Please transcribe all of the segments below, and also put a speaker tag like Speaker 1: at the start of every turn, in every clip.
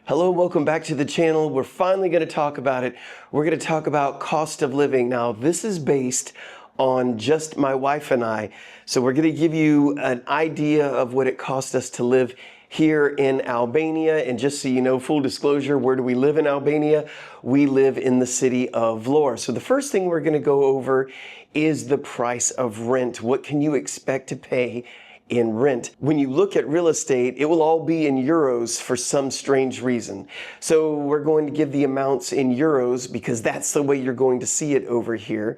Speaker 1: Hello, welcome back to the channel. We're finally going to talk about it. We're going to talk about cost of living. Now, this is based on just my wife and I. So we're going to give you an idea of what it costs us to live here in Albania. And just so you know, full disclosure, where do we live in Albania? We live in the city of Vlorë. So the first thing we're going to go over is the price of rent. What can you expect to pay in rent? When you look at real estate, it will all be in euros for some strange reason. So we're going to give the amounts in euros because that's the way you're going to see it over here.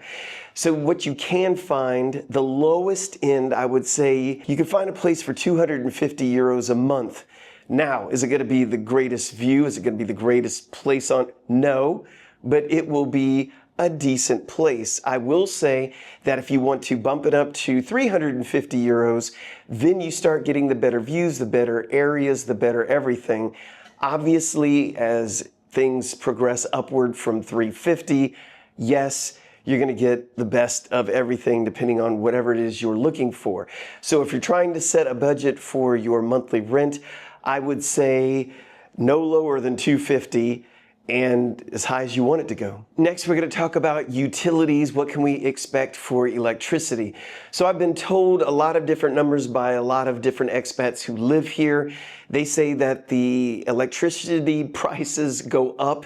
Speaker 1: So what you can find, the lowest end, I would say, you can find a place for 250 euros a month. Now, is it going to be the greatest view? Is it going to be the greatest place on? No, but it will be a decent place. I will say that if you want to bump it up to 350 euros, then you start getting the better views, the better areas, the better everything. Obviously, as things progress upward from 350, yes, you're going to get the best of everything depending on whatever it is you're looking for. So if you're trying to set a budget for your monthly rent, I would say no lower than 250 and as high as you want it to go. Next, we're going to talk about utilities. What can we expect for electricity? So I've been told a lot of different numbers by a lot of different expats who live here. They say that the electricity prices go up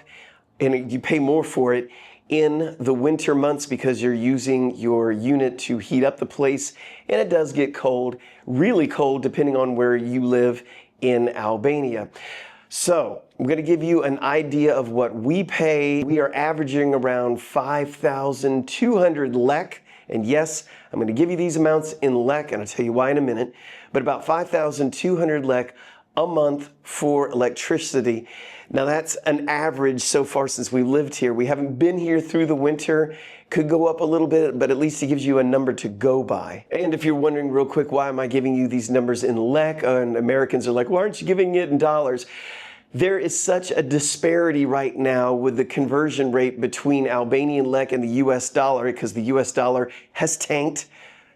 Speaker 1: and you pay more for it in the winter months because you're using your unit to heat up the place, and it does get cold, really cold, depending on where you live in Albania. So I'm going to give you an idea of what we pay. We are averaging around 5,200 lek. And yes, I'm going to give you these amounts in lek, and I'll tell you why in a minute. But about 5,200 lek a month for electricity. Now that's an average so far since we lived here. We haven't been here through the winter. Could go up a little bit, but at least it gives you a number to go by. And if you're wondering real quick, why am I giving you these numbers in lek? And Americans are like, why aren't you giving it in dollars? There is such a disparity right now with the conversion rate between Albanian lek and the US dollar because the US dollar has tanked.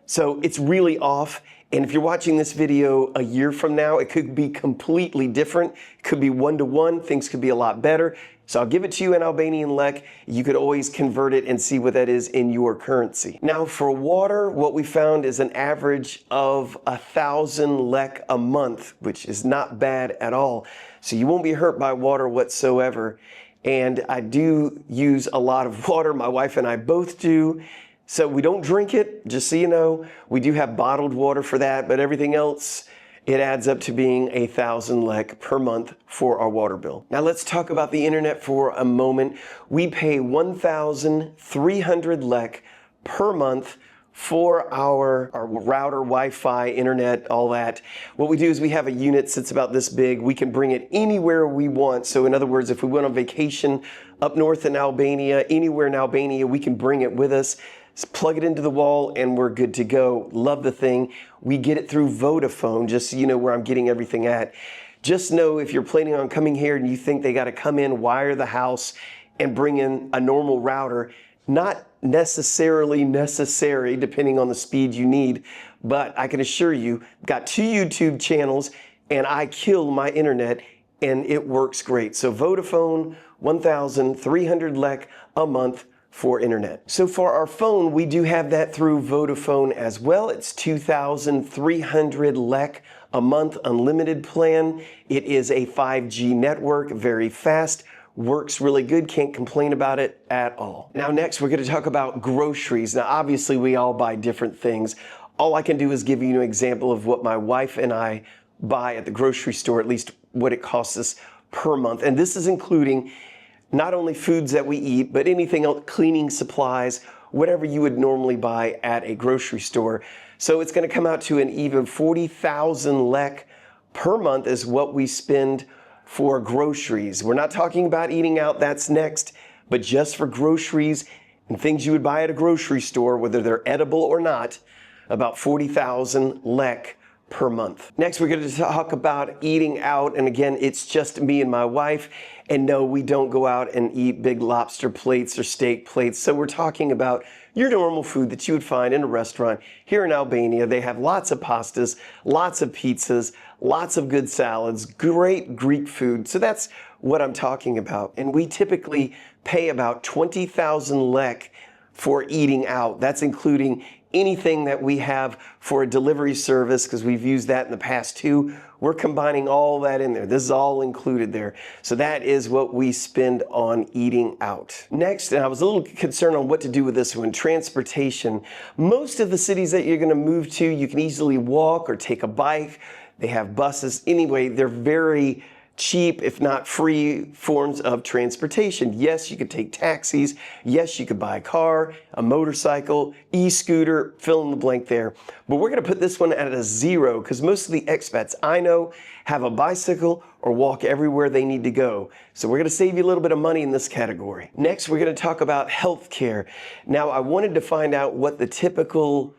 Speaker 1: So it's really off. And if you're watching this video a year from now, it could be completely different. It could be 1-to-1. Things could be a lot better. So I'll give it to you in Albanian lek. You could always convert it and see what that is in your currency. Now for water, what we found is an average of 1,000 lek a month, which is not bad at all. So you won't be hurt by water whatsoever. And I do use a lot of water. My wife and I both do. So we don't drink it, just so you know. We do have bottled water for that, but everything else, it adds up to being 1,000 lek per month for our water bill. Now let's talk about the internet for a moment. We pay 1,300 lek per month for our router, Wi-Fi, internet, all that. What we do is we have a unit that's about this big. We can bring it anywhere we want. So in other words, if we went on vacation up north in Albania, anywhere in Albania, we can bring it with us. Just plug it into the wall and we're good to go. Love the thing. We get it through Vodafone, just so you know where I'm getting everything at. Just know if you're planning on coming here and you think they got to come in, wire the house, and bring in a normal router, not necessarily necessary depending on the speed you need, but I can assure you, got 2 YouTube channels and I kill my internet and it works great. So Vodafone, 1,300 lek a month for internet. So for our phone, we do have that through Vodafone as well. It's 2,300 lek a month, unlimited plan. It is a 5G network, very fast, works really good, can't complain about it at all. Now next, we're gonna talk about groceries. Now obviously we all buy different things. All I can do is give you an example of what my wife and I buy at the grocery store, at least what it costs us per month. And this is including not only foods that we eat, but anything else, cleaning supplies, whatever you would normally buy at a grocery store. So it's going to come out to an even 40,000 lek per month is what we spend for groceries. We're not talking about eating out, that's next, but just for groceries and things you would buy at a grocery store, whether they're edible or not, about 40,000 lek per month. Next, we're going to talk about eating out. And again, it's just me and my wife. And no, we don't go out and eat big lobster plates or steak plates. So we're talking about your normal food that you would find in a restaurant here in Albania. They have lots of pastas, lots of pizzas, lots of good salads, great Greek food. So that's what I'm talking about. And we typically pay about 20,000 lek for eating out. That's including anything that we have for a delivery service, because we've used that in the past too. We're combining all that in there. This is all included there. So that is what we spend on eating out. Next, and I was a little concerned on what to do with this one, transportation. Most of the cities that you're gonna move to, you can easily walk or take a bike. They have buses. Anyway, they're very cheap, if not free, forms of transportation. Yes, you could take taxis. Yes, you could buy a car, a motorcycle, e-scooter, fill in the blank there. But we're going to put this one at a 0 because most of the expats I know have a bicycle or walk everywhere they need to go. So we're going to save you a little bit of money in this category. Next, we're going to talk about healthcare. Now, I wanted to find out what the typical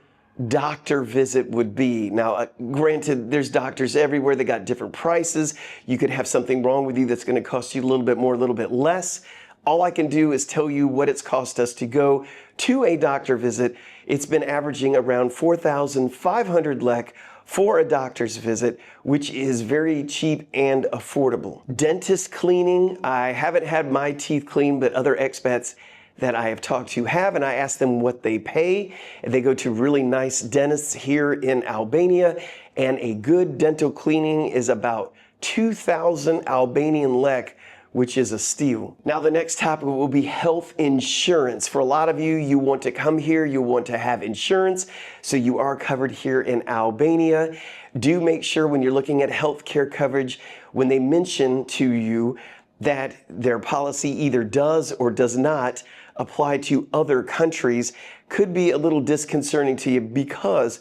Speaker 1: doctor visit would be. Now, granted, there's doctors everywhere. They got different prices. You could have something wrong with you that's going to cost you a little bit more, a little bit less. All I can do is tell you what it's cost us to go to a doctor visit. It's been averaging around 4,500 lek for a doctor's visit, which is very cheap and affordable. Dentist cleaning, I haven't had my teeth cleaned, but other expats that I have talked to have, and I asked them what they pay. And they go to really nice dentists here in Albania, and a good dental cleaning is about 2,000 Albanian lek, which is a steal. Now, the next topic will be health insurance. For a lot of you, you want to come here, you want to have insurance, so you are covered here in Albania. Do make sure when you're looking at healthcare coverage, when they mention to you that their policy either does or does not apply to other countries, could be a little disconcerting to you, because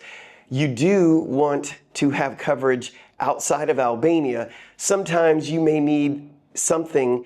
Speaker 1: you do want to have coverage outside of Albania. Sometimes you may need something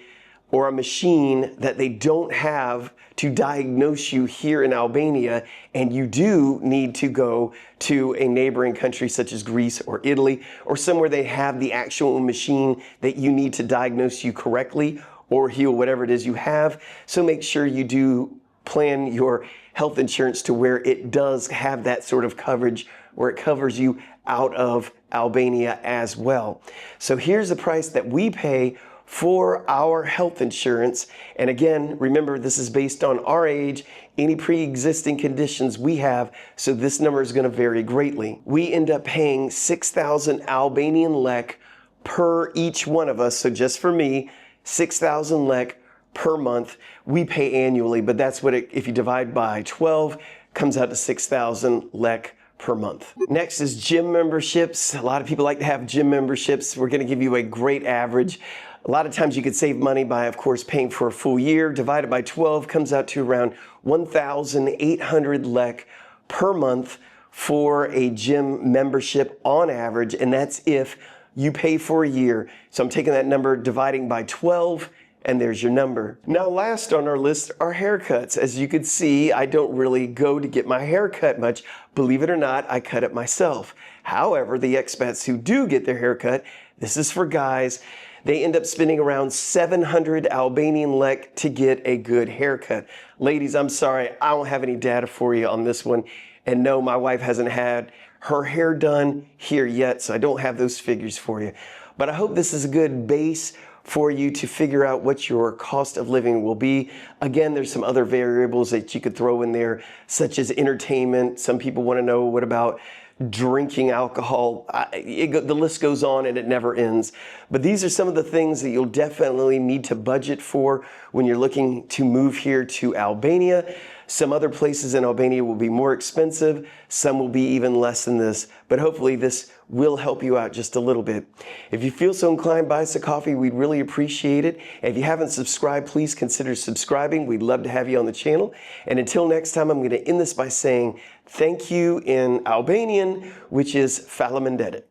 Speaker 1: or a machine that they don't have to diagnose you here in Albania, and you do need to go to a neighboring country such as Greece or Italy, or somewhere they have the actual machine that you need to diagnose you correctly or heal whatever it is you have. So make sure you do plan your health insurance to where it does have that sort of coverage, where it covers you out of Albania as well. So here's the price that we pay for our health insurance. And again, remember, this is based on our age, any pre-existing conditions we have, so this number is going to vary greatly. We end up paying 6,000 Albanian lek per each one of us. So just for me, 6,000 lek per month. We pay annually, but that's what if you divide by 12, comes out to 6,000 lek per month. Next is gym memberships. A lot of people like to have gym memberships. We're going to give you a great average. A lot of times you could save money by, of course, paying for a full year. Divided by 12 comes out to around 1,800 lek per month for a gym membership on average, and that's if you pay for a year. So I'm taking that number, dividing by 12, and there's your number. Now, last on our list are haircuts. As you can see, I don't really go to get my hair cut much. Believe it or not, I cut it myself. However, the expats who do get their hair cut, this is for guys, they end up spending around 700 Albanian lek to get a good haircut. Ladies, I'm sorry, I don't have any data for you on this one. And no, my wife hasn't had her hair done here yet, so I don't have those figures for you. But I hope this is a good base for you to figure out what your cost of living will be. Again, there's some other variables that you could throw in there, such as entertainment. Some people want to know, what about drinking alcohol? The list goes on and it never ends. But these are some of the things that you'll definitely need to budget for when you're looking to move here to Albania. Some other places in Albania will be more expensive. Some will be even less than this. But hopefully this will help you out just a little bit. If you feel so inclined, buy us a coffee. We'd really appreciate it. And if you haven't subscribed, please consider subscribing. We'd love to have you on the channel. And until next time, I'm going to end this by saying thank you in Albanian, which is Fala Menderit.